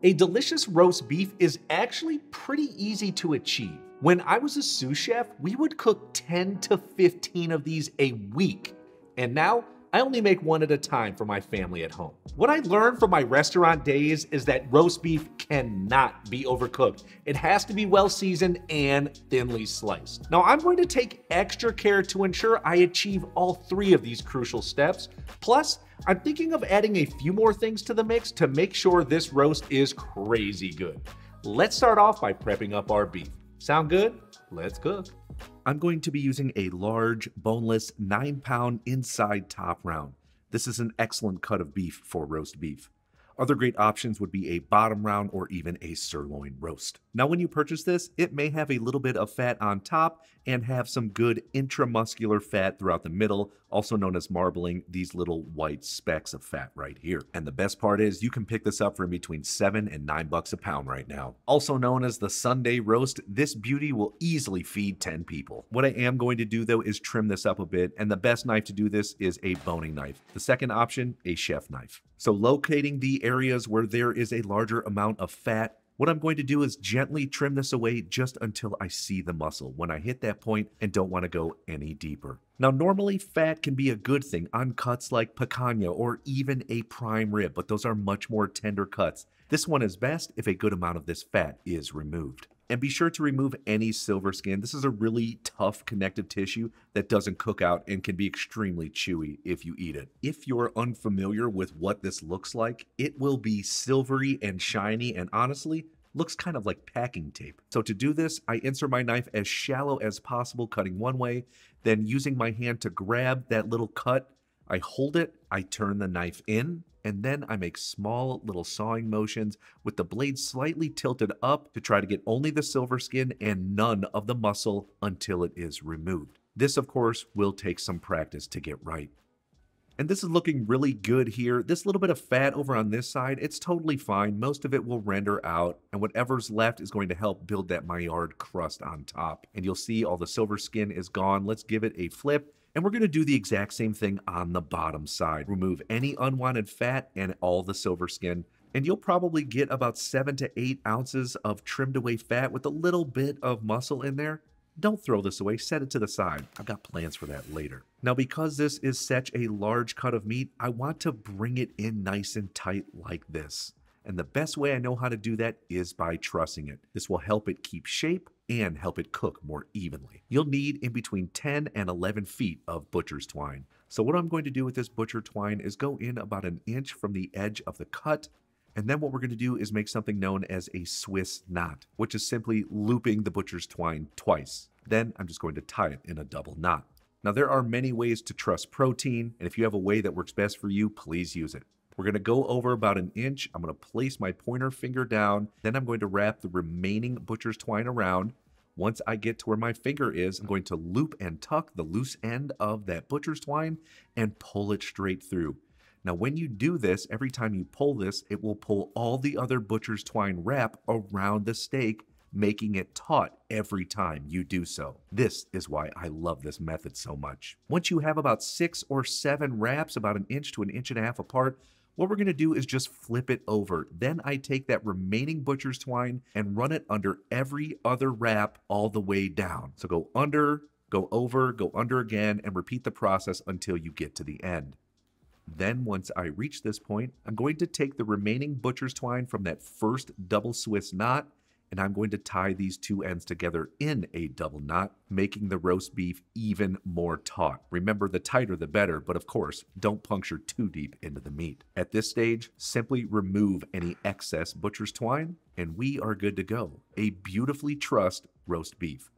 A delicious roast beef is actually pretty easy to achieve. When I was a sous chef, we would cook 10 to 15 of these a week. And now, I only make one at a time for my family at home. What I learned from my restaurant days is that roast beef cannot be overcooked. It has to be well seasoned and thinly sliced. Now, I'm going to take extra care to ensure I achieve all three of these crucial steps. Plus, I'm thinking of adding a few more things to the mix to make sure this roast is crazy good. Let's start off by prepping up our beef. Sound good? Let's cook. I'm going to be using a large, boneless, 9-pound inside top round. This is an excellent cut of beef for roast beef. Other great options would be a bottom round or even a sirloin roast. Now, when you purchase this, it may have a little bit of fat on top and have some good intramuscular fat throughout the middle, also known as marbling, these little white specks of fat right here. And the best part is you can pick this up for between $7 and $9 a pound right now. Also known as the Sunday roast, this beauty will easily feed 10 people. What I am going to do though is trim this up a bit, and the best knife to do this is a boning knife. The second option, a chef knife. So locating the areas where there is a larger amount of fat, what I'm going to do is gently trim this away just until I see the muscle when I hit that point and don't want to go any deeper. Now, normally fat can be a good thing on cuts like picanha or even a prime rib, but those are much more tender cuts. This one is best if a good amount of this fat is removed. And be sure to remove any silver skin. This is a really tough connective tissue that doesn't cook out and can be extremely chewy if you eat it. If you're unfamiliar with what this looks like, it will be silvery and shiny and honestly looks kind of like packing tape. So to do this, I insert my knife as shallow as possible, cutting one way, then using my hand to grab that little cut, I hold it, I turn the knife in, and then I make small little sawing motions with the blade slightly tilted up to try to get only the silver skin and none of the muscle until it is removed. This, of course, will take some practice to get right. And this is looking really good here. This little bit of fat over on this side, it's totally fine. Most of it will render out, and whatever's left is going to help build that Maillard crust on top. And you'll see all the silver skin is gone. Let's give it a flip. And we're going to do the exact same thing on the bottom side. Remove any unwanted fat and all the silver skin. And you'll probably get about 7 to 8 ounces of trimmed away fat with a little bit of muscle in there. Don't throw this away, set it to the side. I've got plans for that later. Now, because this is such a large cut of meat, I want to bring it in nice and tight like this. And the best way I know how to do that is by trussing it. This will help it keep shape and help it cook more evenly. You'll need in between 10 and 11 feet of butcher's twine. So what I'm going to do with this butcher twine is go in about an inch from the edge of the cut. And then what we're going to do is make something known as a Swiss knot, which is simply looping the butcher's twine twice. Then I'm just going to tie it in a double knot. Now there are many ways to truss protein, and if you have a way that works best for you, please use it. We're going to go over about an inch. I'm going to place my pointer finger down. Then I'm going to wrap the remaining butcher's twine around. Once I get to where my finger is, I'm going to loop and tuck the loose end of that butcher's twine and pull it straight through. Now, when you do this, every time you pull this, it will pull all the other butcher's twine wrap around the steak, making it taut every time you do so. This is why I love this method so much. Once you have about 6 or 7 wraps, about an inch to an inch and a half apart, what we're going to do is just flip it over. Then I take that remaining butcher's twine and run it under every other wrap all the way down. So go under, go over, go under again, and repeat the process until you get to the end. Then once I reach this point, I'm going to take the remaining butcher's twine from that first double Swiss knot, and I'm going to tie these two ends together in a double knot, making the roast beef even more taut. Remember, the tighter the better, but of course, don't puncture too deep into the meat. At this stage, simply remove any excess butcher's twine, and we are good to go. A beautifully trussed roast beef.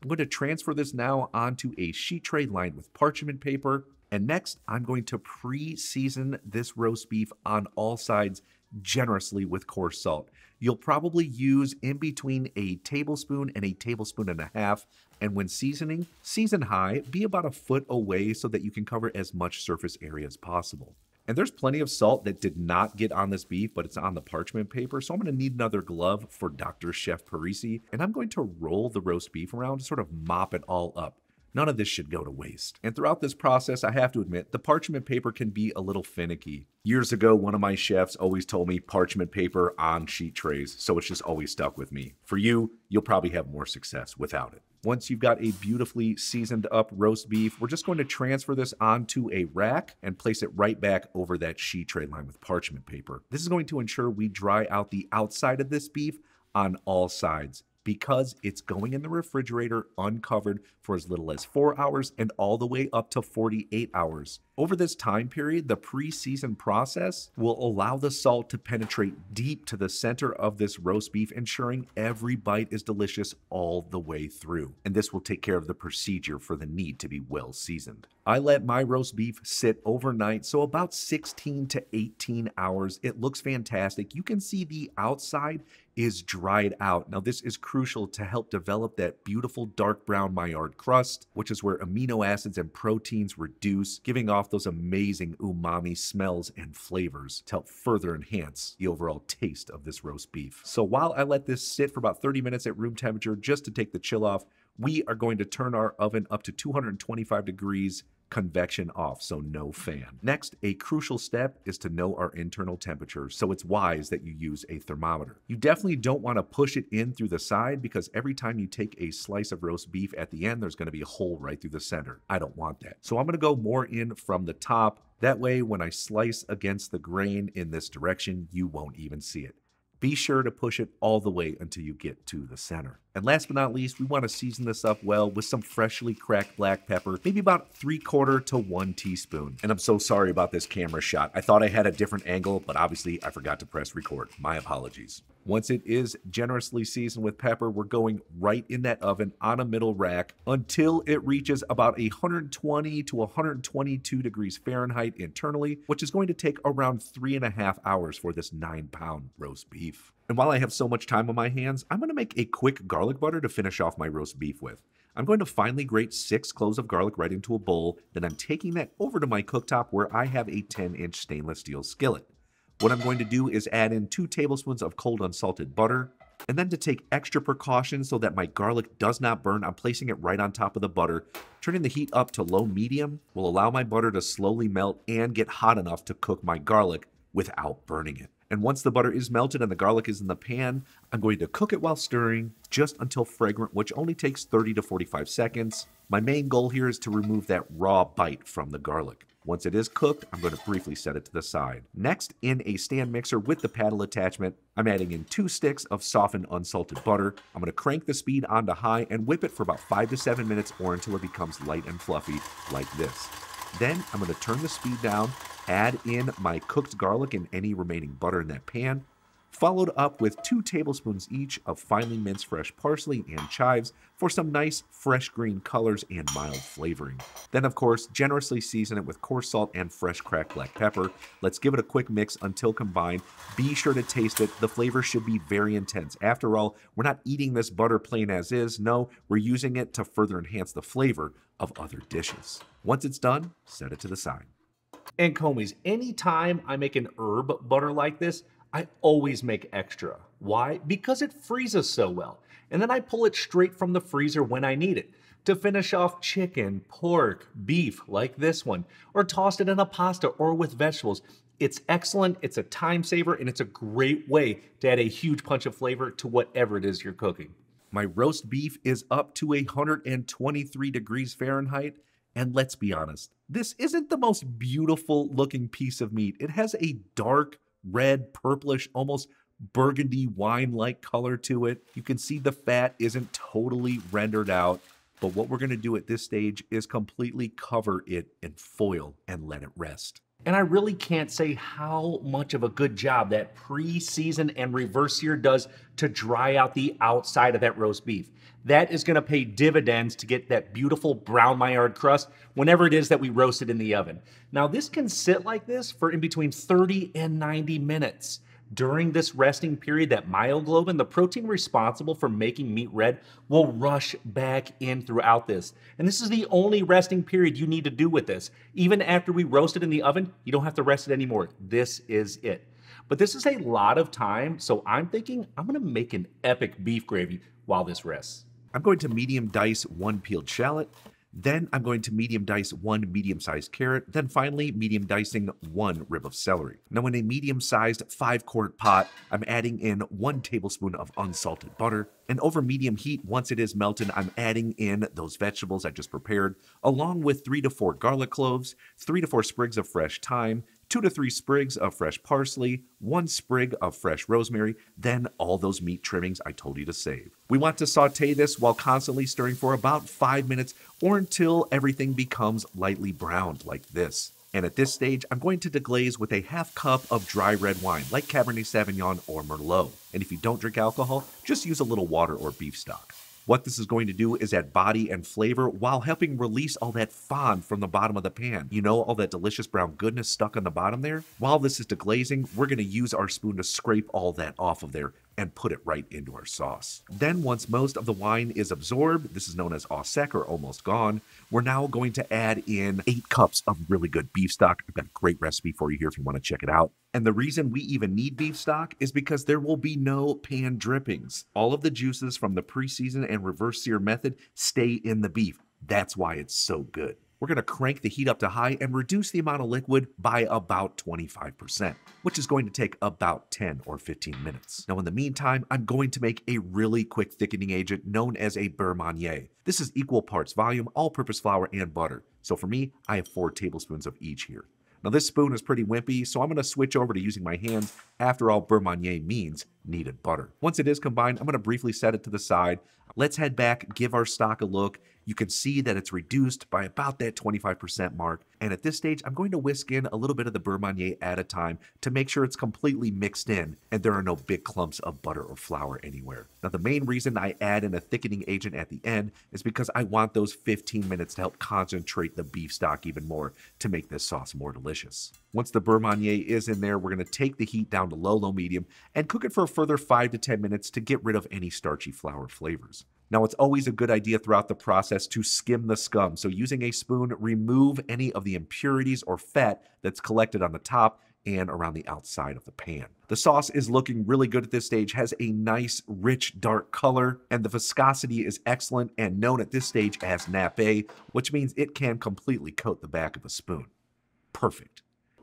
I'm going to transfer this now onto a sheet tray lined with parchment paper, and next, I'm going to pre-season this roast beef on all sides generously with coarse salt. You'll probably use in between a tablespoon and a tablespoon and a half. And when seasoning, season high, be about a foot away so that you can cover as much surface area as possible. And there's plenty of salt that did not get on this beef, but it's on the parchment paper. So I'm going to need another glove for Dr. Chef Parisi. And I'm going to roll the roast beef around to sort of mop it all up. None of this should go to waste. And throughout this process, I have to admit, the parchment paper can be a little finicky. Years ago, one of my chefs always told me parchment paper on sheet trays, so it's just always stuck with me. For you, you'll probably have more success without it. Once you've got a beautifully seasoned up roast beef, we're just going to transfer this onto a rack and place it right back over that sheet tray lined with parchment paper. This is going to ensure we dry out the outside of this beef on all sides, because it's going in the refrigerator uncovered for as little as 4 hours and all the way up to 48 hours. Over this time period, the pre-season process will allow the salt to penetrate deep to the center of this roast beef, ensuring every bite is delicious all the way through. And this will take care of the procedure for the need to be well seasoned. I let my roast beef sit overnight, so about 16 to 18 hours. It looks fantastic. You can see the outside is dried out. Now, this is crucial to help develop that beautiful dark brown Maillard crust, which is where amino acids and proteins reduce, giving off those amazing umami smells and flavors to help further enhance the overall taste of this roast beef. So while I let this sit for about 30 minutes at room temperature just to take the chill off, we are going to turn our oven up to 225 degrees, convection off, so no fan. Next, a crucial step is to know our internal temperature, so it's wise that you use a thermometer. You definitely don't want to push it in through the side, because every time you take a slice of roast beef at the end, there's going to be a hole right through the center. I don't want that. So I'm going to go more in from the top. That way, when I slice against the grain in this direction, you won't even see it. Be sure to push it all the way until you get to the center. And last but not least, we want to season this up well with some freshly cracked black pepper, maybe about 3/4 to 1 teaspoon. And I'm so sorry about this camera shot. I thought I had a different angle, but obviously I forgot to press record. My apologies. Once it is generously seasoned with pepper, we're going right in that oven on a middle rack until it reaches about 120 to 122 degrees Fahrenheit internally, which is going to take around 3.5 hours for this 9-pound roast beef. And while I have so much time on my hands, I'm going to make a quick garlic butter to finish off my roast beef with. I'm going to finely grate 6 cloves of garlic right into a bowl, then I'm taking that over to my cooktop where I have a 10-inch stainless steel skillet. What I'm going to do is add in 2 tablespoons of cold unsalted butter, and then to take extra precautions so that my garlic does not burn, I'm placing it right on top of the butter. Turning the heat up to low-medium will allow my butter to slowly melt and get hot enough to cook my garlic without burning it. And once the butter is melted and the garlic is in the pan, I'm going to cook it while stirring just until fragrant, which only takes 30 to 45 seconds. My main goal here is to remove that raw bite from the garlic. Once it is cooked, I'm going to briefly set it to the side. Next, in a stand mixer with the paddle attachment, I'm adding in 2 sticks of softened unsalted butter. I'm going to crank the speed onto high and whip it for about 5 to 7 minutes or until it becomes light and fluffy like this. Then I'm going to turn the speed down, add in my cooked garlic and any remaining butter in that pan, followed up with 2 tablespoons each of finely minced fresh parsley and chives for some nice fresh green colors and mild flavoring. Then, of course, generously season it with coarse salt and fresh cracked black pepper. Let's give it a quick mix until combined. Be sure to taste it. The flavor should be very intense. After all, we're not eating this butter plain as is. No, we're using it to further enhance the flavor of other dishes. Once it's done, set it to the side. And Comies, anytime I make an herb butter like this, I always make extra. Why? Because it freezes so well. And then I pull it straight from the freezer when I need it to finish off chicken, pork, beef like this one, or toss it in a pasta or with vegetables. It's excellent, it's a time saver, and it's a great way to add a huge punch of flavor to whatever it is you're cooking. My roast beef is up to 123 degrees Fahrenheit. And let's be honest, this isn't the most beautiful looking piece of meat. It has a dark red, purplish, almost burgundy wine-like color to it. You can see the fat isn't totally rendered out, but what we're going to do at this stage is completely cover it in foil and let it rest. And I really can't say how much of a good job that pre-season and reverse sear does to dry out the outside of that roast beef. That is going to pay dividends to get that beautiful brown Maillard crust whenever it is that we roast it in the oven. Now, this can sit like this for in between 30 and 90 minutes. During this resting period, that myoglobin, the protein responsible for making meat red, will rush back in throughout this. And this is the only resting period you need to do with this. Even after we roast it in the oven, you don't have to rest it anymore. This is it. But this is a lot of time, so I'm thinking I'm going to make an epic beef gravy while this rests. I'm going to medium dice 1 peeled shallot, Then I'm going to medium dice 1 medium-sized carrot, then finally medium dicing 1 rib of celery. Now in a medium-sized 5-quart pot, I'm adding in 1 tablespoon of unsalted butter, and over medium heat, once it is melted, I'm adding in those vegetables I just prepared, along with 3 to 4 garlic cloves, 3 to 4 sprigs of fresh thyme, 2 to 3 sprigs of fresh parsley, 1 sprig of fresh rosemary, then all those meat trimmings I told you to save. We want to saute this while constantly stirring for about 5 minutes or until everything becomes lightly browned like this. And at this stage, I'm going to deglaze with a half cup of dry red wine, like Cabernet Sauvignon or Merlot. And if you don't drink alcohol, just use a little water or beef stock. What this is going to do is add body and flavor while helping release all that fond from the bottom of the pan. You know, all that delicious brown goodness stuck on the bottom there? While this is deglazing, we're going to use our spoon to scrape all that off of there and put it right into our sauce. Then once most of the wine is absorbed, this is known as au sec or almost gone, we're now going to add in 8 cups of really good beef stock. I've got a great recipe for you here if you want to check it out. And the reason we even need beef stock is because there will be no pan drippings. All of the juices from the pre-season and reverse sear method stay in the beef. That's why it's so good. We're going to crank the heat up to high and reduce the amount of liquid by about 25%, which is going to take about 10 or 15 minutes. Now, in the meantime, I'm going to make a really quick thickening agent known as a beurre Marnier. This is equal parts volume, all-purpose flour, and butter. So for me, I have 4 tablespoons of each here. Now this spoon is pretty wimpy, so I'm going to switch over to using my hands. After all, beurre Marnier means kneaded butter. Once it is combined, I'm going to briefly set it to the side. Let's head back, give our stock a look. You can see that it's reduced by about that 25% mark. And at this stage, I'm going to whisk in a little bit of the beurre Marnier at a time to make sure it's completely mixed in and there are no big clumps of butter or flour anywhere. Now, the main reason I add in a thickening agent at the end is because I want those 15 minutes to help concentrate the beef stock even more to make this sauce more delicious. Once the beurre Marnier is in there, we're going to take the heat down to low, medium, and cook it for a further 5 to 10 minutes to get rid of any starchy flour flavors. Now, it's always a good idea throughout the process to skim the scum. So using a spoon, remove any of the impurities or fat that's collected on the top and around the outside of the pan. The sauce is looking really good at this stage, has a nice, rich, dark color, and the viscosity is excellent and known at this stage as nappe, which means it can completely coat the back of a spoon. Perfect.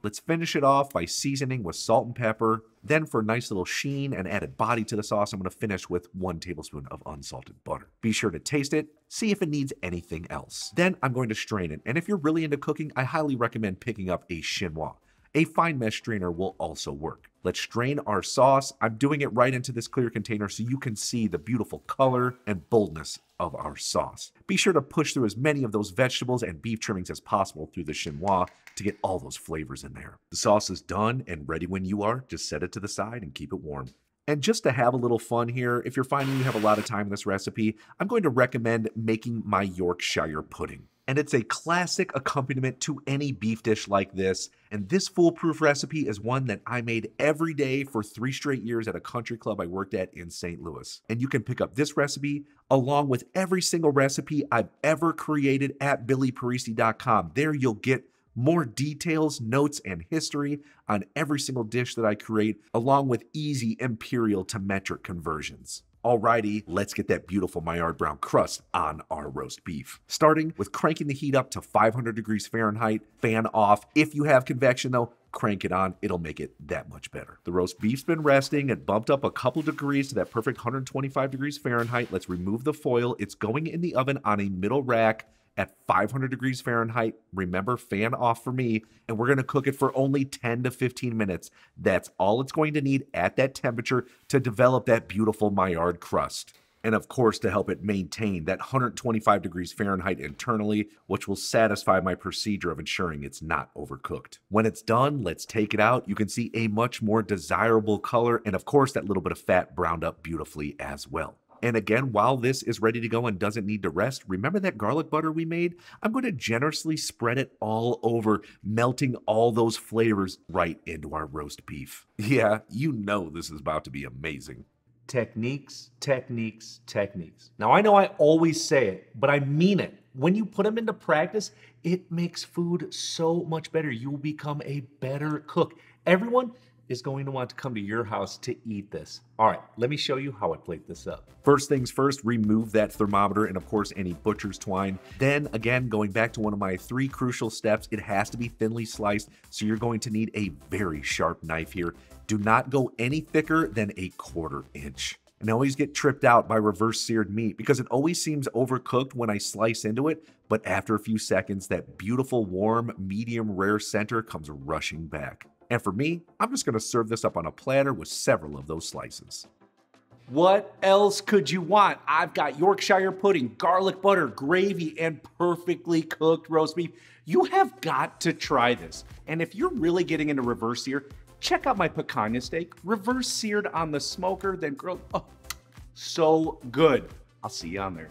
Let's finish it off by seasoning with salt and pepper. Then for a nice little sheen and added body to the sauce, I'm going to finish with 1 tablespoon of unsalted butter. Be sure to taste it, see if it needs anything else. Then I'm going to strain it, and if you're really into cooking, I highly recommend picking up a chinois. A fine mesh strainer will also work. Let's strain our sauce. I'm doing it right into this clear container so you can see the beautiful color and boldness of our sauce. Be sure to push through as many of those vegetables and beef trimmings as possible through the chinois to get all those flavors in there. The sauce is done and ready when you are. Just set it to the side and keep it warm. And just to have a little fun here, if you're finding you have a lot of time in this recipe, I'm going to recommend making my Yorkshire pudding. And it's a classic accompaniment to any beef dish like this. And this foolproof recipe is one that I made every day for 3 straight years at a country club I worked at in St. Louis. And you can pick up this recipe along with every single recipe I've ever created at billyparisi.com. There you'll get more details, notes, and history on every single dish that I create, along with easy imperial to metric conversions. Alrighty, let's get that beautiful Maillard brown crust on our roast beef. Starting with cranking the heat up to 500 degrees Fahrenheit, fan off. If you have convection though, crank it on, it'll make it that much better. The roast beef's been resting. It bumped up a couple degrees to that perfect 125 degrees Fahrenheit. Let's remove the foil. It's going in the oven on a middle rack at 500 degrees Fahrenheit. Remember, fan off for me, and we're going to cook it for only 10 to 15 minutes. That's all it's going to need at that temperature to develop that beautiful Maillard crust. And of course, to help it maintain that 125 degrees Fahrenheit internally, which will satisfy my procedure of ensuring it's not overcooked. When it's done, let's take it out. You can see a much more desirable color, and of course, that little bit of fat browned up beautifully as well. And again, while this is ready to go and doesn't need to rest, remember that garlic butter we made? I'm going to generously spread it all over, melting all those flavors right into our roast beef. Yeah, you know this is about to be amazing. Techniques, techniques, techniques. Now, I know I always say it, but I mean it. When you put them into practice, it makes food so much better. You will become a better cook. Everyone, is going to want to come to your house to eat this. All right, let me show you how I plate this up. First things first, remove that thermometer and of course any butcher's twine. Then again, going back to one of my 3 crucial steps, it has to be thinly sliced, so you're going to need a very sharp knife here. Do not go any thicker than a 1/4 inch. And I always get tripped out by reverse seared meat because it always seems overcooked when I slice into it, but after a few seconds, that beautiful warm, medium rare center comes rushing back. And for me, I'm just gonna serve this up on a platter with several of those slices. What else could you want? I've got Yorkshire pudding, garlic butter, gravy, and perfectly cooked roast beef. You have got to try this. And if you're really getting into reverse sear, check out my picanha steak, reverse seared on the smoker, then grilled. Oh, so good. I'll see you on there.